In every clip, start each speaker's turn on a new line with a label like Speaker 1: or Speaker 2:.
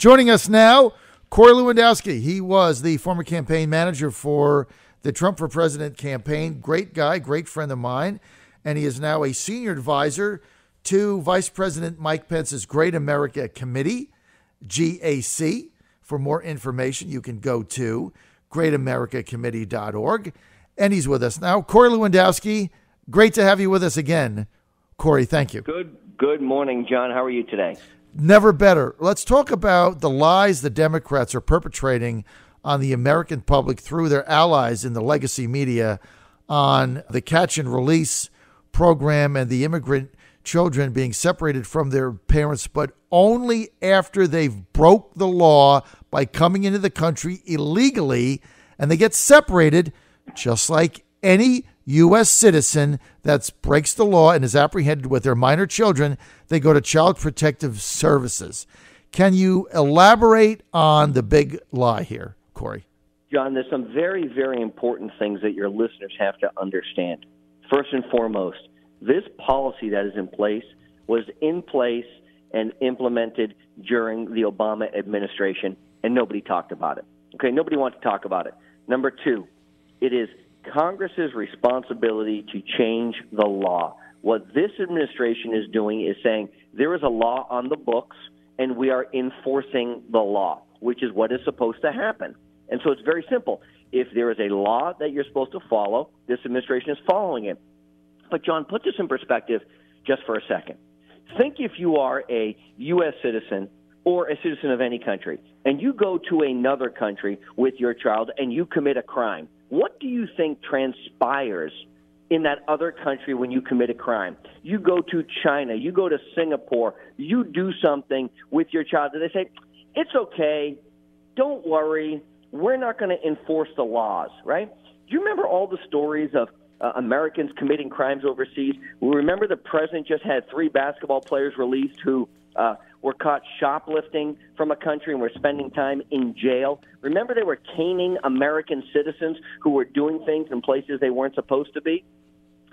Speaker 1: Joining us now, Corey Lewandowski. He was the former campaign manager for the Trump for President campaign. Great guy, great friend of mine. And he is now a senior advisor to Vice President Mike Pence's Great America Committee, GAC. For more information, you can go to greatamericacommittee.org. And he's with us now. Corey Lewandowski, great to have you with us again. Corey, thank you.
Speaker 2: Good morning, John. How are you today?
Speaker 1: Never better. Let's talk about the lies the Democrats are perpetrating on the American public through their allies in the legacy media on the catch and release program and the immigrant children being separated from their parents, but only after they've broke the law by coming into the country illegally, and they get separated just like any U.S. citizen that breaks the law and is apprehended with their minor children. They go to Child Protective Services. Can you elaborate on the big lie here, Corey?
Speaker 2: John, there's some very, very important things that your listeners have to understand. First and foremost, this policy that is in place was in place and implemented during the Obama administration, and nobody talked about it. Okay, nobody wants to talk about it. Number two, it is Congress's responsibility to change the law. What this administration is doing is saying there is a law on the books, and we are enforcing the law, which is what is supposed to happen. And so it's very simple. If there is a law that you're supposed to follow, this administration is following it. But, John, put this in perspective just for a second. Think if you are a U.S. citizen or a citizen of any country, and you go to another country with your child and you commit a crime. What do you think transpires in that other country when you commit a crime? You go to China, you go to Singapore, you do something with your child, and they say, it's okay, don't worry, we're not going to enforce the laws, right? Do you remember all the stories of Americans committing crimes overseas? We remember the president just had 3 basketball players released who were caught shoplifting from a country and were spending time in jail. Remember they were caning American citizens who were doing things in places they weren't supposed to be?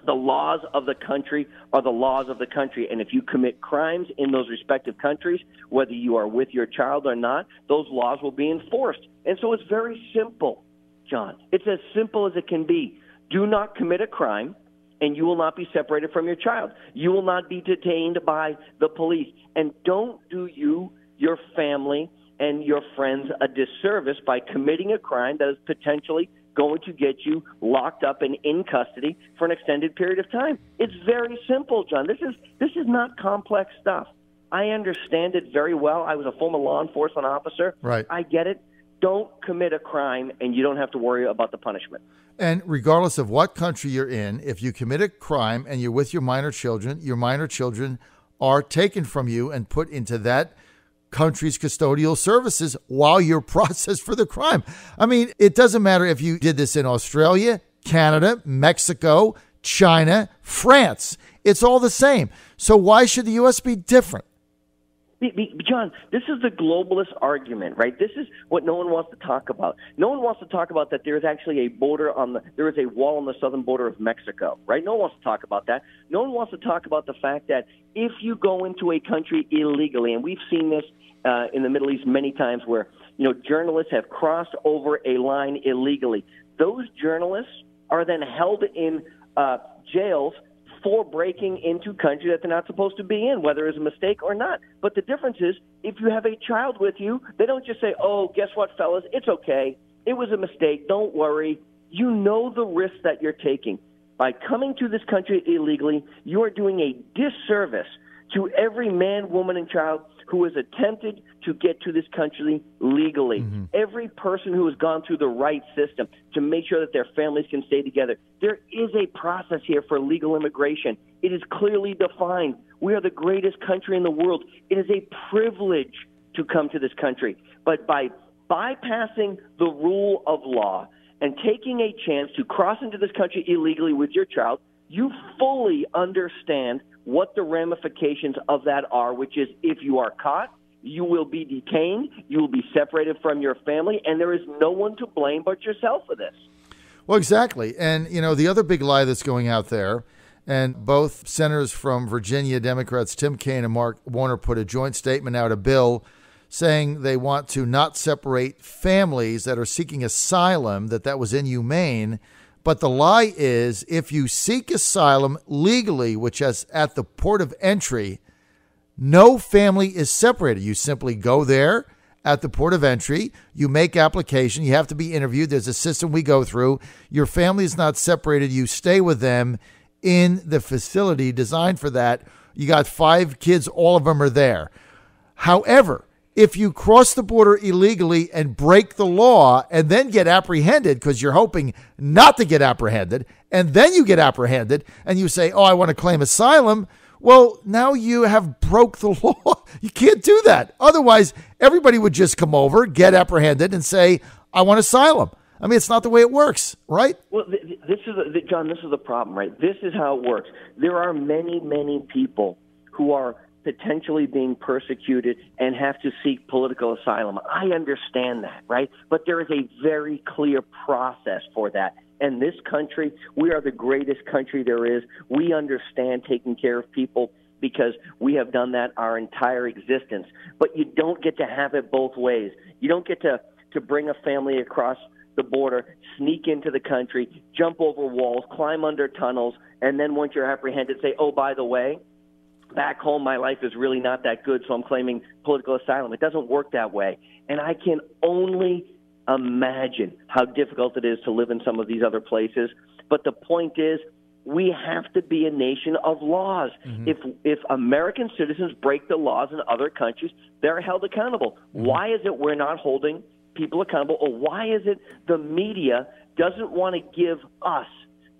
Speaker 2: The laws of the country are the laws of the country, and if you commit crimes in those respective countries, whether you are with your child or not, those laws will be enforced. And so it's very simple, John. It's as simple as it can be. Do not commit a crime, and you will not be separated from your child. You will not be detained by the police. And don't do you, your family, and your friends a disservice by committing a crime that is potentially going to get you locked up and in custody for an extended period of time. It's very simple, John. This is not complex stuff. I understand it very well. I was a former law enforcement officer.
Speaker 1: Right.
Speaker 2: I get it. Don't commit a crime, and you don't have to worry about the punishment.
Speaker 1: And regardless of what country you're in, if you commit a crime and you're with your minor children are taken from you and put into that country's custodial services while you're processed for the crime. I mean, it doesn't matter if you did this in Australia, Canada, Mexico, China, France. It's all the same. So why should the U.S. be different?
Speaker 2: John, this is the globalist argument, right? This is what no one wants to talk about. No one wants to talk about that there is actually a border there is a wall on the southern border of Mexico, right? No one wants to talk about that. No one wants to talk about the fact that if you go into a country illegally, and we've seen this in the Middle East many times where, journalists have crossed over a line illegally. Those journalists are then held in jails for breaking into country that they're not supposed to be in, whether it's a mistake or not. But the difference is, if you have a child with you, they don't just say, oh, guess what, fellas, it's okay. It was a mistake. Don't worry. You know the risk that you're taking. By coming to this country illegally, you are doing a disservice to every man, woman, and child who has attempted to get to this country legally. Mm-hmm. Every person who has gone through the right system to make sure that their families can stay together. There is a process here for legal immigration. It is clearly defined. We are the greatest country in the world. It is a privilege to come to this country. But by bypassing the rule of law and taking a chance to cross into this country illegally with your child, you fully understand what the ramifications of that are, which is if you are caught, you will be detained, you will be separated from your family, and there is no one to blame but yourself for this.
Speaker 1: Well, exactly. And, the other big lie that's going out there, and both senators from Virginia, Democrats Tim Kaine and Mark Warner, put a joint statement out, a bill saying they want to not separate families that are seeking asylum, that was inhumane. But the lie is if you seek asylum legally, which is at the port of entry, no family is separated. You simply go there at the port of entry. You make application. You have to be interviewed. There's a system we go through. Your family is not separated. You stay with them in the facility designed for that. You got 5 kids. All of them are there. However, if you cross the border illegally and break the law and then get apprehended because you're hoping not to get apprehended, and then you get apprehended and you say, oh, I want to claim asylum, well, now you have broke the law. You can't do that. Otherwise, everybody would just come over, get apprehended, and say, I want asylum. I mean, it's not the way it works, right?
Speaker 2: Well, John, this is the problem, right? This is how it works. There are many, many people who are potentially being persecuted and have to seek political asylum. I understand that, right? But there is a very clear process for that. And this country, we are the greatest country there is. We understand taking care of people because we have done that our entire existence. But you don't get to have it both ways. You don't get to bring a family across the border, sneak into the country, jump over walls, climb under tunnels, and then once you're apprehended, say, oh, by the way, back home, my life is really not that good, so I'm claiming political asylum. It doesn't work that way. And I can only imagine how difficult it is to live in some of these other places. But the point is, we have to be a nation of laws. Mm-hmm. If American citizens break the laws in other countries, they're held accountable. Mm-hmm. Why is it we're not holding people accountable? Or why is it the media doesn't want to give us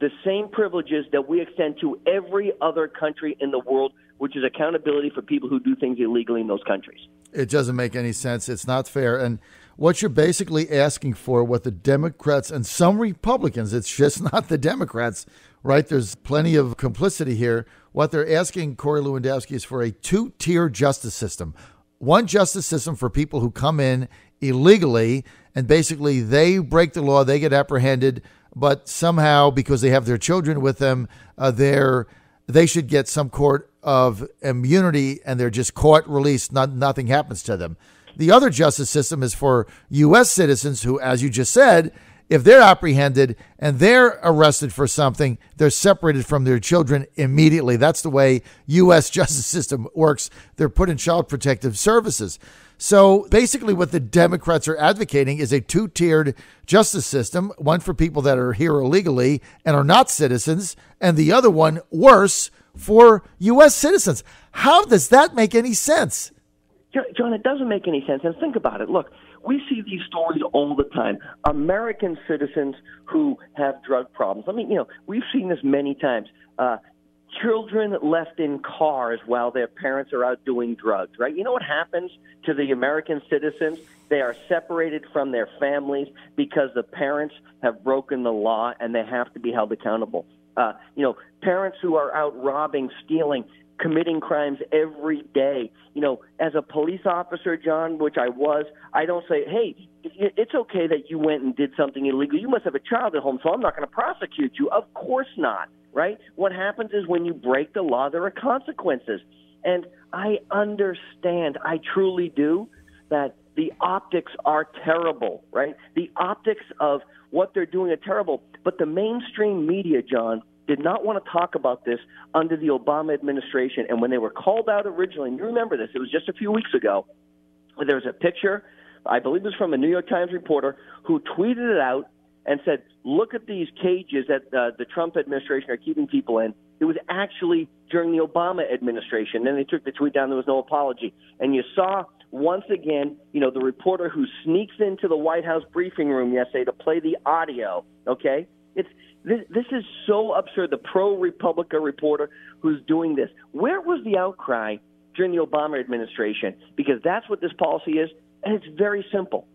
Speaker 2: the same privileges that we extend to every other country in the world, which is accountability for people who do things illegally in those countries?
Speaker 1: It doesn't make any sense. It's not fair. And what you're basically asking for, what the Democrats and some Republicans, it's just not the Democrats, right? There's plenty of complicity here. What they're asking, Corey Lewandowski, is for a 2-tier justice system. One justice system for people who come in illegally, and basically they break the law, they get apprehended, but somehow, because they have their children with them, they should get some sort of immunity, and they're just caught, released, nothing happens to them. The other justice system is for U.S. citizens who, as you just said, if they're apprehended and they're arrested for something, they're separated from their children immediately. That's the way U.S. justice system works. They're put in child protective services. So basically what the Democrats are advocating is a 2-tiered justice system, one for people that are here illegally and are not citizens, and the other one, worse, for U.S. citizens. How does that make any sense?
Speaker 2: John, it doesn't make any sense. And think about it. Look, we see these stories all the time. American citizens who have drug problems. I mean, we've seen this many times. Children left in cars while their parents are out doing drugs, right? You know what happens to the American citizens? They are separated from their families because the parents have broken the law and they have to be held accountable. Parents who are out robbing, stealing, committing crimes every day. As a police officer, John, which I was, I don't say, hey, it's okay that you went and did something illegal. You must have a child at home, so I'm not going to prosecute you. Of course not, right? What happens is when you break the law, there are consequences. And I understand, I truly do, that the optics are terrible, right? The optics of what they're doing are terrible. But the mainstream media, John, did not want to talk about this under the Obama administration. And when they were called out originally, and you remember this, it was just a few weeks ago, there was a picture, I believe it was from a New York Times reporter, who tweeted it out and said, look at these cages that the Trump administration are keeping people in. It was actually during the Obama administration. Then they took the tweet down. There was no apology. And you saw, once again, the reporter who sneaks into the White House briefing room yesterday to play the audio, okay? This is so absurd. The pro-Republica reporter who's doing this. Where was the outcry during the Obama administration? Because that's what this policy is, and it's very simple.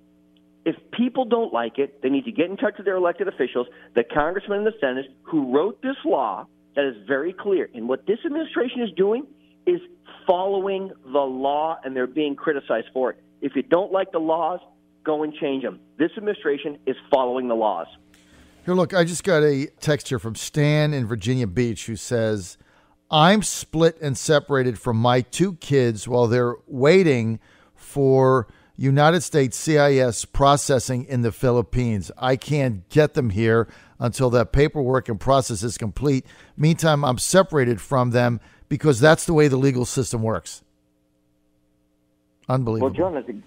Speaker 2: If people don't like it, they need to get in touch with their elected officials, the congressman and the senators who wrote this law that is very clear. And what this administration is doing is following the law, and they're being criticized for it. If you don't like the laws, go and change them. This administration is following the laws.
Speaker 1: Here, look, I just got a text here from Stan in Virginia Beach who says, I'm split and separated from my 2 kids while they're waiting for United States CIS processing in the Philippines. I can't get them here until that paperwork and process is complete. Meantime, I'm separated from them because that's the way the legal system works. Unbelievable.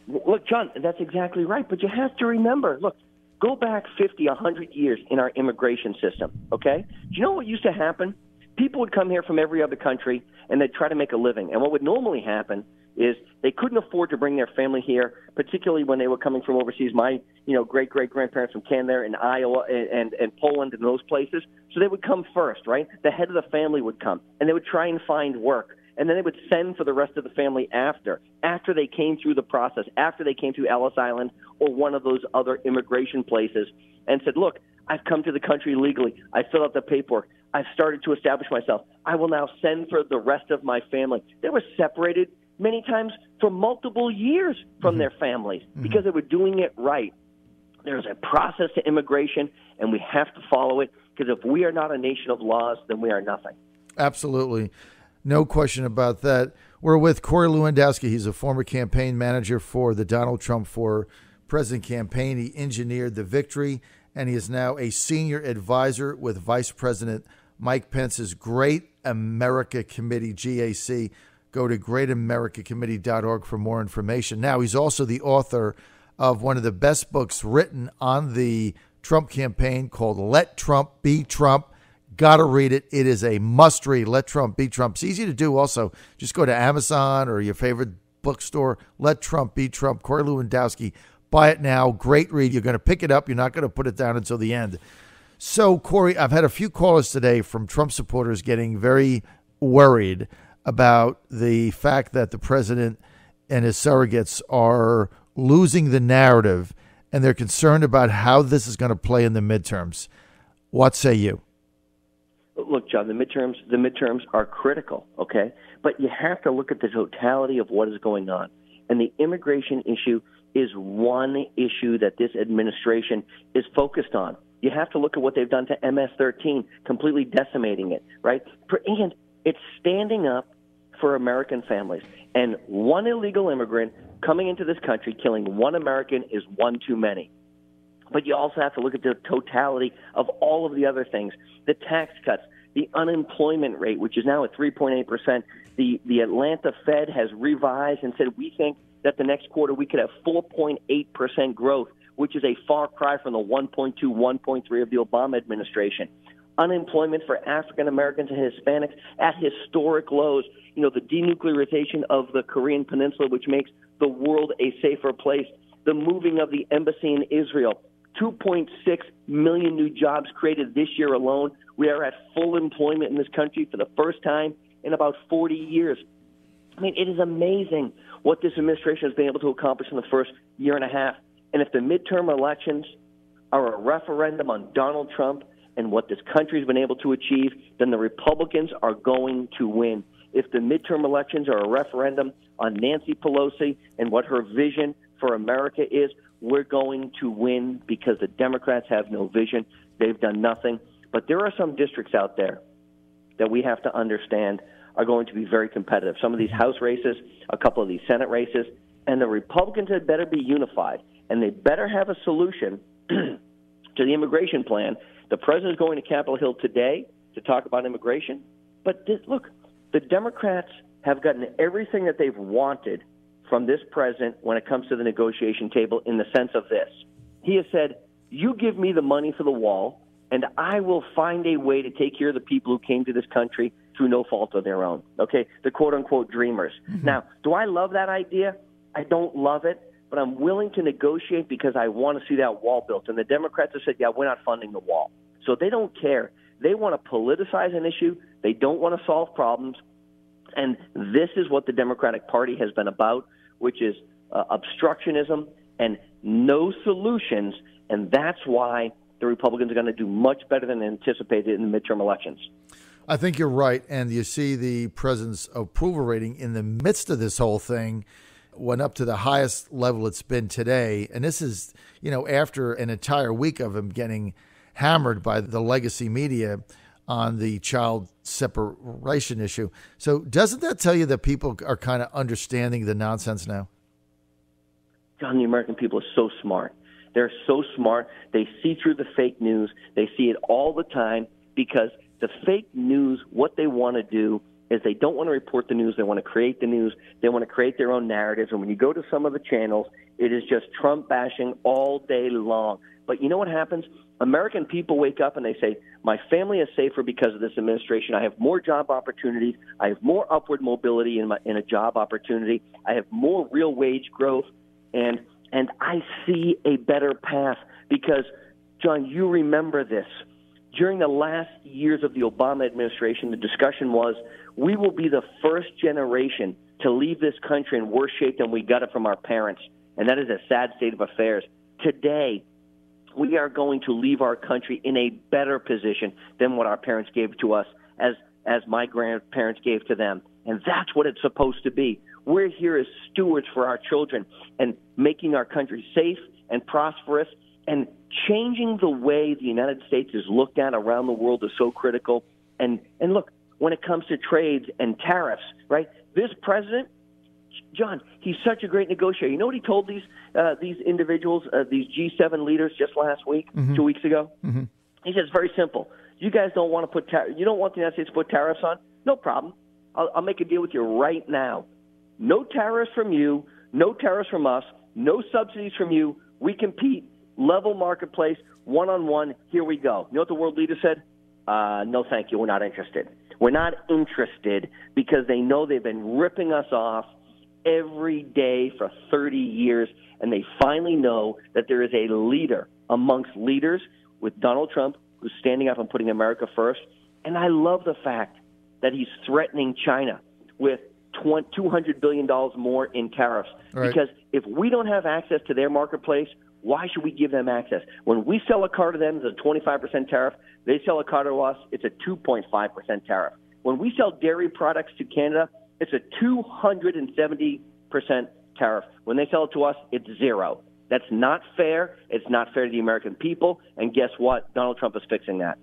Speaker 2: Well, John, that's exactly right. But you have to remember, look, go back 50, 100 years in our immigration system, okay? Do you know what used to happen? People would come here from every other country, and they'd try to make a living. And what would normally happen is they couldn't afford to bring their family here, particularly when they were coming from overseas. My, great-great-grandparents from Canada and Iowa and Poland and those places. So they would come first, right? The head of the family would come, and they would try and find work. And then they would send for the rest of the family after they came through the process, after they came to Ellis Island or one of those other immigration places and said, look, I've come to the country legally. I filled out the paperwork. I've started to establish myself. I will now send for the rest of my family. They were separated many times for multiple years from their families because they were doing it right. There's a process to immigration, and we have to follow it because if we are not a nation of laws, then we are nothing.
Speaker 1: Absolutely. No question about that. We're with Corey Lewandowski. He's a former campaign manager for the Donald Trump for President campaign. He engineered the victory, and he is now a senior advisor with Vice President Mike Pence's Great America Committee, GAC. Go to greatamericacommittee.org for more information. Now, he's also the author of one of the best books written on the Trump campaign called Let Trump Be Trump. Got to read it. It is a must-read. Let Trump Be Trump. It's easy to do also. Just go to Amazon or your favorite bookstore. Let Trump Be Trump. Corey Lewandowski. Buy it now. Great read. You're going to pick it up. You're not going to put it down until the end. So, Corey, I've had a few callers today from Trump supporters getting very worried about the fact that the president and his surrogates are losing the narrative, and they're concerned about how this is going to play in the midterms. What say you?
Speaker 2: Look, John, the midterms are critical, okay? But you have to look at the totality of what is going on. And the immigration issue is one issue that this administration is focused on. You have to look at what they've done to MS-13, completely decimating it, right? And it's standing up for American families. And one illegal immigrant coming into this country, killing one American, is one too many. But you also have to look at the totality of all of the other things, the tax cuts, the unemployment rate, which is now at 3.8%. The Atlanta Fed has revised and said we think that the next quarter we could have 4.8% growth, which is a far cry from the 1.2, 1.3 of the Obama administration. Unemployment for African Americans and Hispanics at historic lows. You know, the denuclearization of the Korean Peninsula, which makes the world a safer place. The moving of the embassy in Israel. 2.6 million new jobs created this year alone. We are at full employment in this country for the first time in about 40 years. I mean, it is amazing what this administration has been able to accomplish in the first year and a half. And if the midterm elections are a referendum on Donald Trump and what this country has been able to achieve, then the Republicans are going to win. If the midterm elections are a referendum on Nancy Pelosi and what her vision for America is, we're going to win because the Democrats have no vision. They've done nothing. But there are some districts out there that we have to understand are going to be very competitive. Some of these House races, a couple of these Senate races, and the Republicans had better be unified, and they better have a solution to the immigration plan. The president is going to Capitol Hill today to talk about immigration. But look, the Democrats have gotten everything that they've wanted from this president when it comes to the negotiation table in the sense of this. He has said, you give me the money for the wall, and I will find a way to take care of the people who came to this country through no fault of their own, okay? The quote-unquote dreamers. Mm-hmm. Now, do I love that idea? I don't love it, but I'm willing to negotiate because I want to see that wall built. And the Democrats have said, yeah, we're not funding the wall. So they don't care. They want to politicize an issue. They don't want to solve problems. And this is what the Democratic Party has been about, which is obstructionism and no solutions. And that's why the Republicans are going to do much better than anticipated in the midterm elections.
Speaker 1: I think you're right. And you see the president's approval rating in the midst of this whole thing went up to the highest level it's been today. And this is, you know, after an entire week of him getting hammered by the legacy media on the child separation issue. So doesn't that tell you that people are kind of understanding the nonsense now?
Speaker 2: John, the American people are so smart. They're so smart. They see through the fake news. They see it all the time because the fake news, what they want to do is they don't want to report the news. They want to create the news. They want to create their own narratives. And when you go to some of the channels, it is just Trump bashing all day long. But you know what happens? American people wake up and they say, my family is safer because of this administration. I have more job opportunities. I have more upward mobility in a job opportunity. I have more real wage growth. And I see a better path because, John, you remember this. During the last years of the Obama administration, the discussion was we will be the first generation to leave this country in worse shape than we got it from our parents. And that is a sad state of affairs. Today, we are going to leave our country in a better position than what our parents gave to us as my grandparents gave to them. And that's what it's supposed to be. We're here as stewards for our children and making our country safe and prosperous, and changing the way the United States is looked at around the world is so critical. And look, when it comes to trades and tariffs, right, this president, John, he's such a great negotiator. You know what he told these individuals, these G7 leaders just last week, 2 weeks ago? Mm-hmm. He says, very simple. You guys don't want to put you don't want the United States to put tariffs on? No problem. I'll make a deal with you right now. No tariffs from you, no tariffs from us, no subsidies from you. We compete, level marketplace, one-on-one. Here we go. You know what the world leader said? No, thank you. We're not interested. We're not interested because they know they've been ripping us off every day for 30 years, and they finally know that there is a leader amongst leaders with Donald Trump who's standing up and putting America first. And I love the fact that he's threatening China with $200 billion more in tariffs. Right. Because if we don't have access to their marketplace, why should we give them access? When we sell a car to them, it's a 25% tariff. They sell a car to us, it's a 2.5% tariff. When we sell dairy products to Canada, it's a 270% tariff. When they sell it to us, it's zero. That's not fair. It's not fair to the American people. And guess what? Donald Trump is fixing that.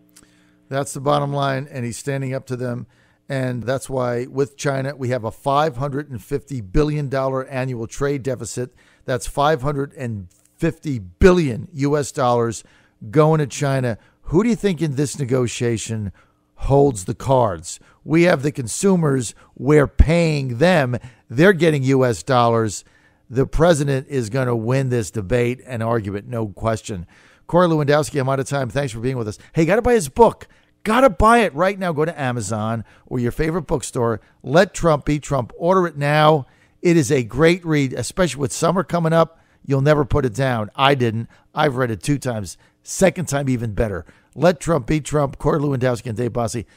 Speaker 1: That's the bottom line, and he's standing up to them. And that's why with China, we have a $550 billion annual trade deficit. That's $550 billion U.S. dollars going to China. Who do you think in this negotiation holds the cards? We have the consumers. We're paying them. They're getting U.S. dollars. The president is going to win this debate and argument, no question. Corey Lewandowski, I'm out of time. Thanks for being with us. Hey, got to buy his book. Got to buy it right now. Go to Amazon or your favorite bookstore. Let Trump be Trump. Order it now. It is a great read, especially with summer coming up. You'll never put it down. I didn't. I've read it 2 times. Second time, even better. Let Trump be Trump. Corey Lewandowski and Dave Bossy.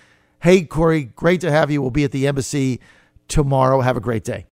Speaker 1: Hey, Corey, great to have you. We'll be at the embassy tomorrow. Have a great day.